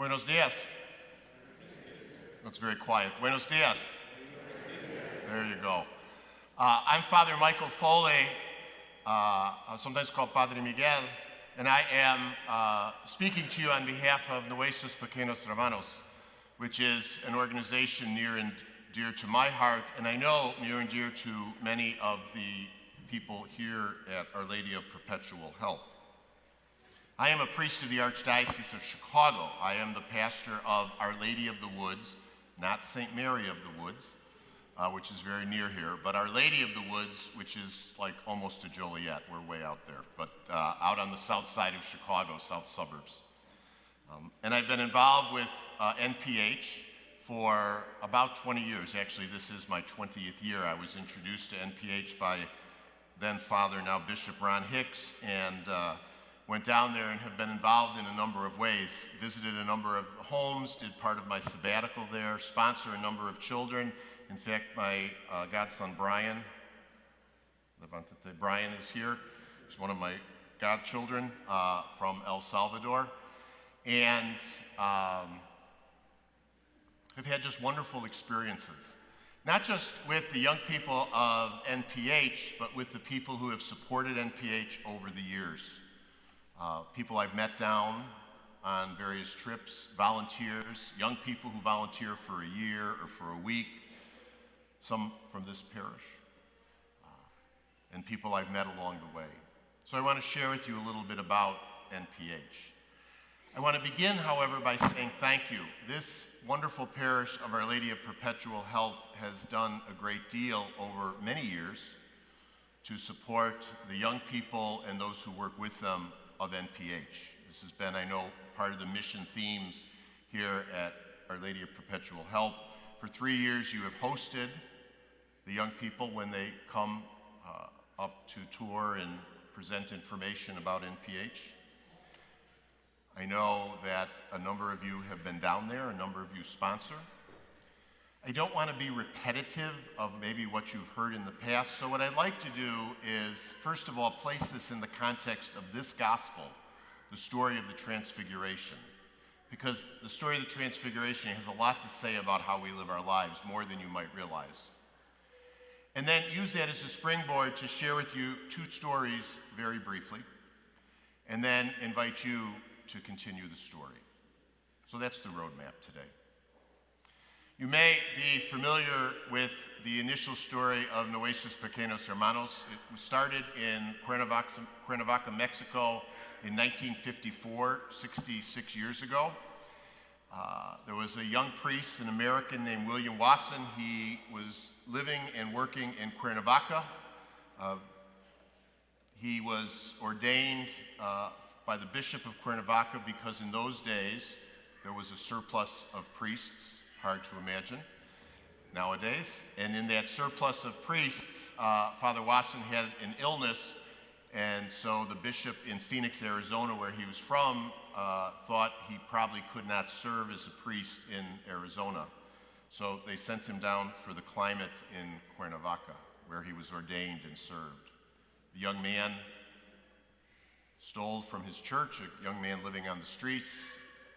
Buenos dias. That's very quiet. Buenos dias. There you go. I'm Father Michael Foley, sometimes called Padre Miguel, and I am speaking to you on behalf of Nuestros Pequeños Hermanos, which is an organization near and dear to my heart, and I know near and dear to many of the people here at Our Lady of Perpetual Help. I am a priest of the Archdiocese of Chicago. I am the pastor of Our Lady of the Woods, not St. Mary of the Woods, which is very near here, but Our Lady of the Woods, which is like almost to Joliet. We're way out there, but out on the south side of Chicago, south suburbs. And I've been involved with NPH for about 20 years. Actually, this is my 20th year. I was introduced to NPH by then Father, now Bishop Ron Hicks, and went down there and have been involved in a number of ways. Visited a number of homes, did part of my sabbatical there, sponsor a number of children. In fact, my godson Brian is here. He's one of my godchildren from El Salvador. And I've had just wonderful experiences. Not just with the young people of NPH, but with the people who have supported NPH over the years. People I've met down on various trips, volunteers, young people who volunteer for a year or for a week, some from this parish, and people I've met along the way. So I want to share with you a little bit about NPH. I want to begin, however, by saying thank you. This wonderful parish of Our Lady of Perpetual Help has done a great deal over many years to support the young people and those who work with them of NPH. This has been, I know, part of the mission themes here at Our Lady of Perpetual Help. For 3 years, you have hosted the young people when they come up to tour and present information about NPH. I know that a number of you have been down there, a number of you sponsor. I don't want to be repetitive of maybe what you've heard in the past, so what I'd like to do is, first of all, place this in the context of this gospel, the story of the Transfiguration. Because the story of the Transfiguration has a lot to say about how we live our lives, more than you might realize. And then use that as a springboard to share with you two stories very briefly, and then invite you to continue the story. So that's the roadmap today. You may be familiar with the initial story of Nuestros Pequeños Hermanos. It started in Cuernavaca, Mexico in 1954, 66 years ago. There was a young priest, an American named William Wasson. He was living and working in Cuernavaca. He was ordained by the Bishop of Cuernavaca because in those days there was a surplus of priests. Hard to imagine nowadays. And in that surplus of priests, Father Wasson had an illness, and so the bishop in Phoenix, Arizona, where he was from, thought he probably could not serve as a priest in Arizona. So they sent him down for the climate in Cuernavaca, where he was ordained and served. The young man stole from his church, a young man living on the streets,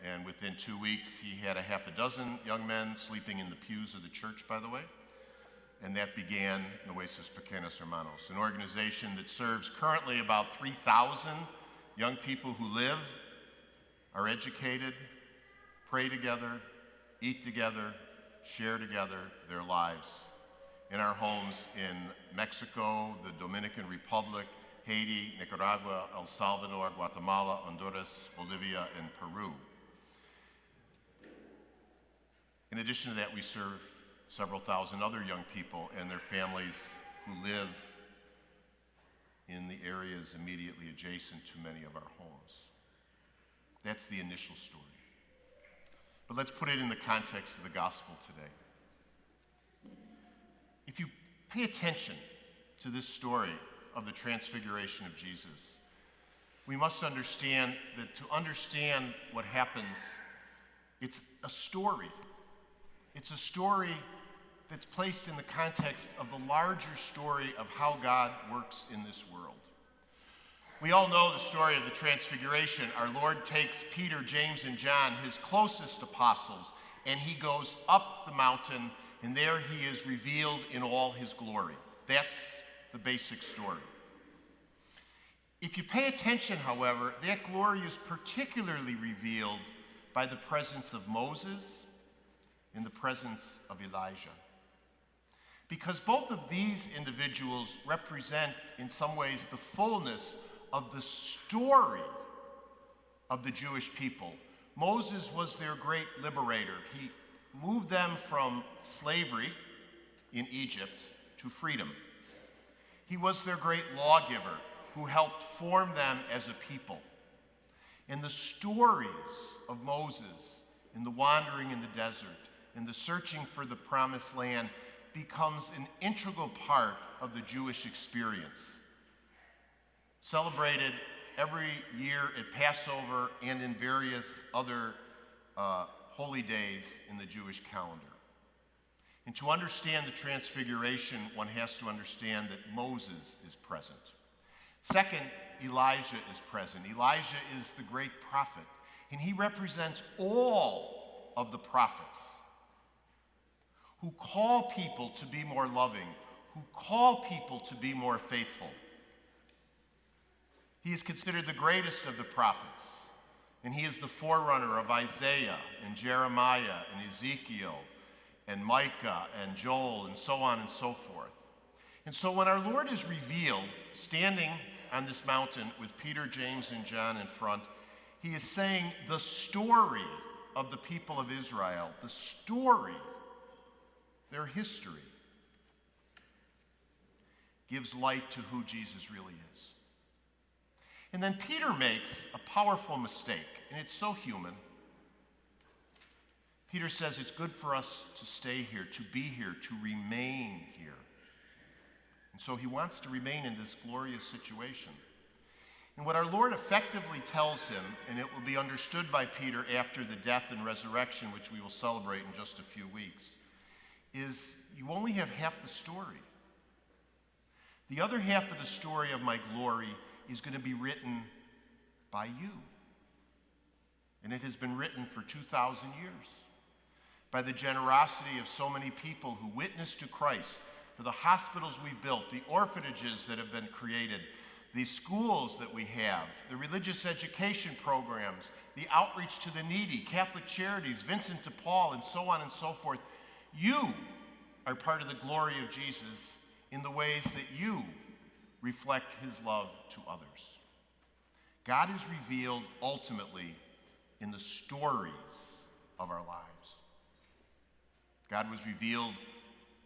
and within 2 weeks, he had a half a dozen young men sleeping in the pews of the church, by the way. And that began Nuestros Pequeños Hermanos, an organization that serves currently about 3,000 young people who live, are educated, pray together, eat together, share together their lives in our homes in Mexico, the Dominican Republic, Haiti, Nicaragua, El Salvador, Guatemala, Honduras, Bolivia, and Peru. In addition to that, we serve several thousand other young people and their families who live in the areas immediately adjacent to many of our homes. That's the initial story. But let's put it in the context of the gospel today. If you pay attention to this story of the Transfiguration of Jesus, we must understand that to understand what happens, it's a story. It's a story that's placed in the context of the larger story of how God works in this world. We all know the story of the Transfiguration. Our Lord takes Peter, James, and John, his closest apostles, and he goes up the mountain, and there he is revealed in all his glory. That's the basic story. If you pay attention, however, that glory is particularly revealed by the presence of Moses and the presence of Elijah. Because both of these individuals represent, in some ways, the fullness of the story of the Jewish people. Moses was their great liberator. He moved them from slavery in Egypt to freedom. He was their great lawgiver who helped form them as a people. And the stories of Moses in the wandering in the desert and the searching for the promised land becomes an integral part of the Jewish experience, celebrated every year at Passover and in various other holy days in the Jewish calendar. And to understand the Transfiguration, one has to understand that Moses is present. Second, Elijah is present. Elijah is the great prophet, and he represents all of the prophets who call people to be more loving, who call people to be more faithful. He is considered the greatest of the prophets, and he is the forerunner of Isaiah and Jeremiah and Ezekiel and Micah and Joel and so on and so forth. And so when our Lord is revealed, standing on this mountain with Peter, James, and John in front, he is saying the story of the people of Israel, the story, their history, gives light to who Jesus really is. And then Peter makes a powerful mistake, and it's so human. Peter says it's good for us to stay here, to be here, to remain here. And so he wants to remain in this glorious situation. And what our Lord effectively tells him, and it will be understood by Peter after the death and resurrection, which we will celebrate in just a few weeks, is you only have half the story. The other half of the story of my glory is going to be written by you. And it has been written for 2,000 years by the generosity of so many people who witnessed to Christ, for the hospitals we've built, the orphanages that have been created, the schools that we have, the religious education programs, the outreach to the needy, Catholic Charities, Vincent de Paul, and so on and so forth. You are part of the glory of Jesus in the ways that you reflect his love to others. God is revealed ultimately in the stories of our lives. God was revealed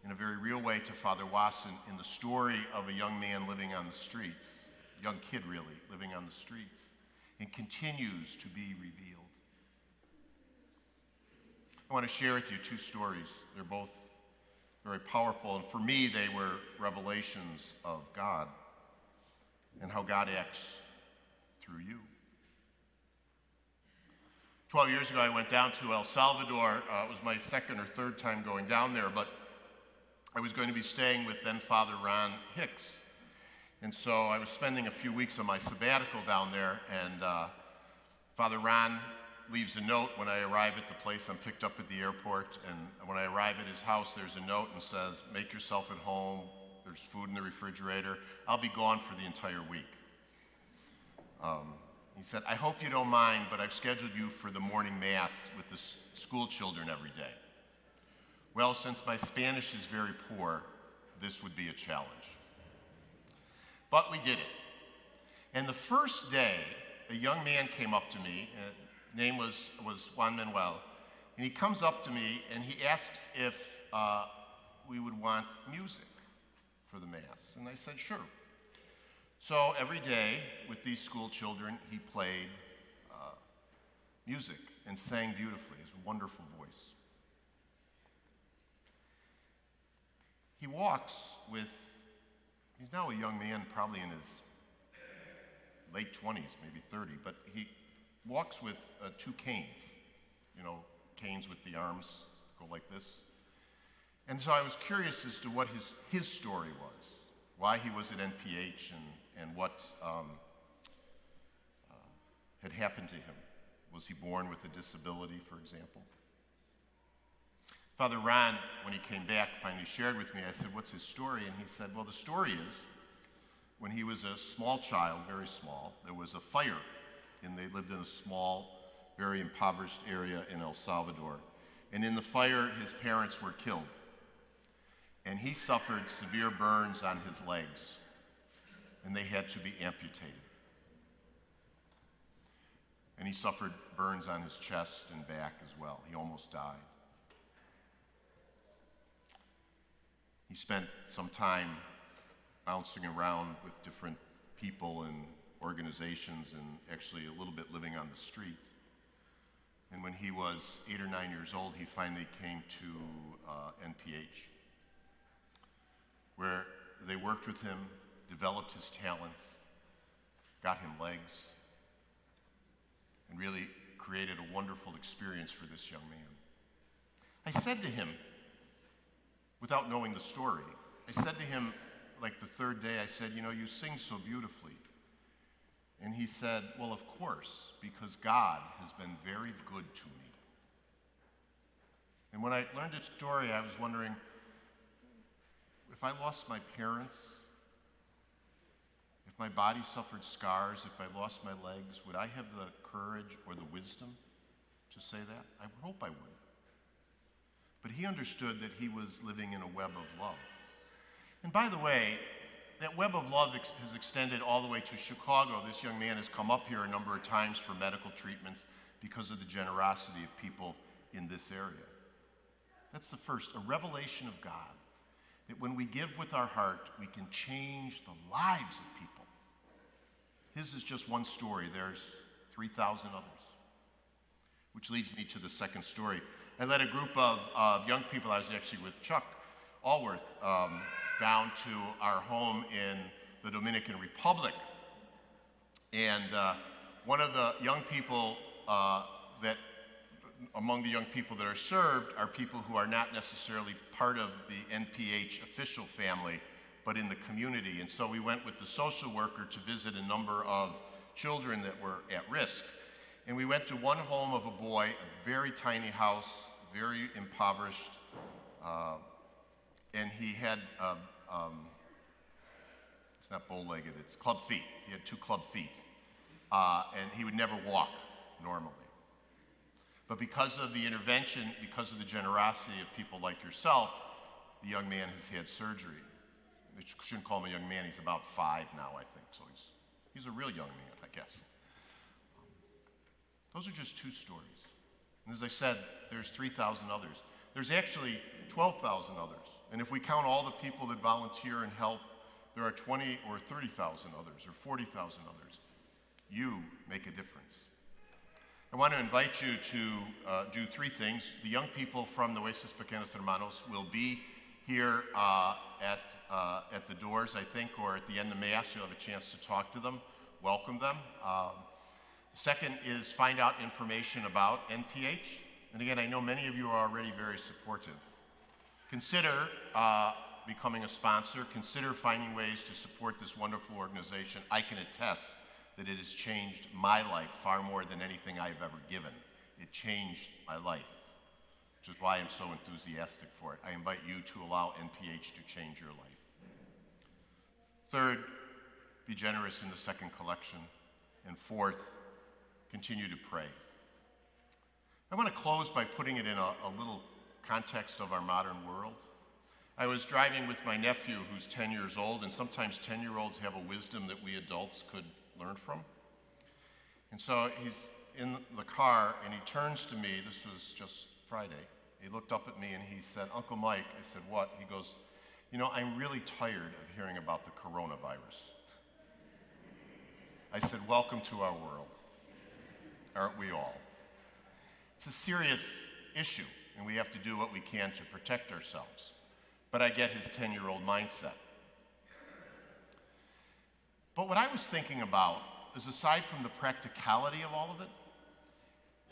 in a very real way to Father Wasson in the story of a young man living on the streets, a young kid really, living on the streets, and continues to be revealed. I want to share with you two stories. They're both very powerful, and for me, they were revelations of God and how God acts through you. 12 years ago, I went down to El Salvador. It was my second or third time going down there, but I was going to be staying with then Father Ron Hicks. And so I was spending a few weeks of my sabbatical down there, and Father Ron leaves a note when I arrive at the place. I'm picked up at the airport, and when I arrive at his house, there's a note and says, "Make yourself at home. There's food in the refrigerator. I'll be gone for the entire week." He said, "I hope you don't mind, but I've scheduled you for the morning mass with the school children every day." Well, since my Spanish is very poor, this would be a challenge. But we did it. And the first day, a young man came up to me, name was Juan Manuel, and he comes up to me and he asks if we would want music for the Mass. And I said, sure. So every day with these school children, he played music and sang beautifully, his wonderful voice. He walks with, he's now a young man, probably in his late 20s, maybe 30, but he walks with two canes, canes with the arms go like this. And so I was curious as to what his story was, why he was at NPH and what had happened to him. Was he born with a disability, for example? Father Ron, when he came back, finally shared with me. I said, what's his story? And he said, well, the story is, when he was a small child, very small, there was a fire, and they lived in a small, very impoverished area in El Salvador. And in the fire, his parents were killed. And he suffered severe burns on his legs, and they had to be amputated. And he suffered burns on his chest and back as well. He almost died. He spent some time bouncing around with different people and organizations and actually a little bit living on the street. And when he was 8 or 9 years old, he finally came to NPH, where they worked with him, developed his talents, got him legs, and really created a wonderful experience for this young man. I said to him, without knowing the story, I said to him, like the third day, I said, you know, you sing so beautifully. And he said, well, of course, because God has been very good to me. And when I learned his story, I was wondering, if I lost my parents, if my body suffered scars, if I lost my legs, would I have the courage or the wisdom to say that? I hope I would. But he understood that he was living in a web of love. And by the way, that web of love has extended all the way to Chicago. This young man has come up here a number of times for medical treatments because of the generosity of people in this area. That's the first, a revelation of God, that when we give with our heart, we can change the lives of people. His is just one story. There's 3,000 others. Which leads me to the second story. I led a group of young people. I was actually with Chuck Allworth down to our home in the Dominican Republic. And one of the young people among the young people that are served are people who are not necessarily part of the NPH official family, but in the community. And so we went with the social worker to visit a number of children that were at risk. And we went to one home of a boy, a very tiny house, very impoverished, and he had, it's not bow-legged, it's club feet. He had 2 club feet, and he would never walk normally. But because of the intervention, because of the generosity of people like yourself, the young man has had surgery. I shouldn't call him a young man, he's about 5 now, I think, so he's a real young man, I guess. Those are just 2 stories. And as I said, there's 3,000 others. There's actually 12,000 others. And if we count all the people that volunteer and help, there are 20 or 30,000 others or 40,000 others. You make a difference. I want to invite you to do 3 things. The young people from the Nuestros Pequeños Hermanos will be here at the doors, I think, or at the end of Mass. You'll have a chance to talk to them, welcome them. Second is find out information about NPH. And again, I know many of you are already very supportive. Consider becoming a sponsor. Consider finding ways to support this wonderful organization. I can attest that it has changed my life far more than anything I've ever given. It changed my life, which is why I'm so enthusiastic for it. I invite you to allow NPH to change your life. Third, be generous in the second collection. And fourth, continue to pray. I want to close by putting it in a little context of our modern world. I was driving with my nephew who's 10 years old, and sometimes 10-year-olds have a wisdom that we adults could learn from. And so he's in the car and he turns to me, this was just Friday, he looked up at me and he said, Uncle Mike, I said, what? He goes, you know, I'm really tired of hearing about the coronavirus. I said, welcome to our world. Aren't we all? It's a serious issue, and we have to do what we can to protect ourselves. But I get his 10-year-old mindset. But what I was thinking about is, aside from the practicality of all of it,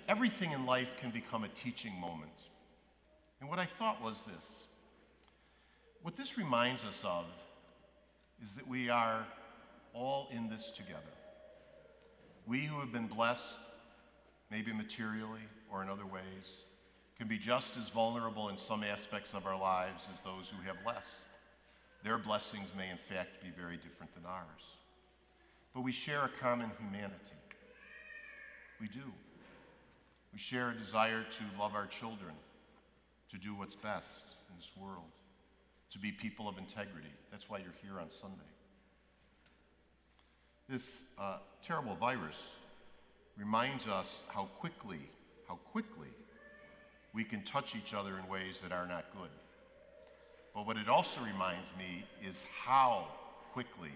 everything in life can become a teaching moment. And what I thought was this. What this reminds us of is that we are all in this together. We who have been blessed, maybe materially or in other ways, can be just as vulnerable in some aspects of our lives as those who have less. Their blessings may in fact be very different than ours. But we share a common humanity. We do. We share a desire to love our children, to do what's best in this world, to be people of integrity. That's why you're here on Sunday. This terrible virus reminds us how quickly we can touch each other in ways that are not good. But what it also reminds me is how quickly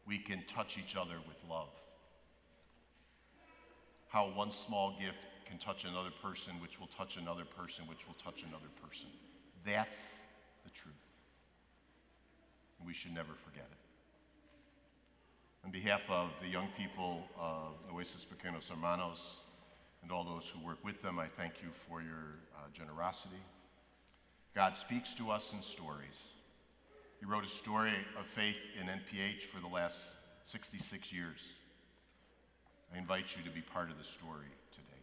we can touch each other with love. How one small gift can touch another person, which will touch another person, which will touch another person. That's the truth. And we should never forget it. On behalf of the young people of Nuestros Pequeños Hermanos and all those who work with them, I thank you for your generosity. God speaks to us in stories. He wrote a story of faith in NPH for the last 66 years. I invite you to be part of the story today.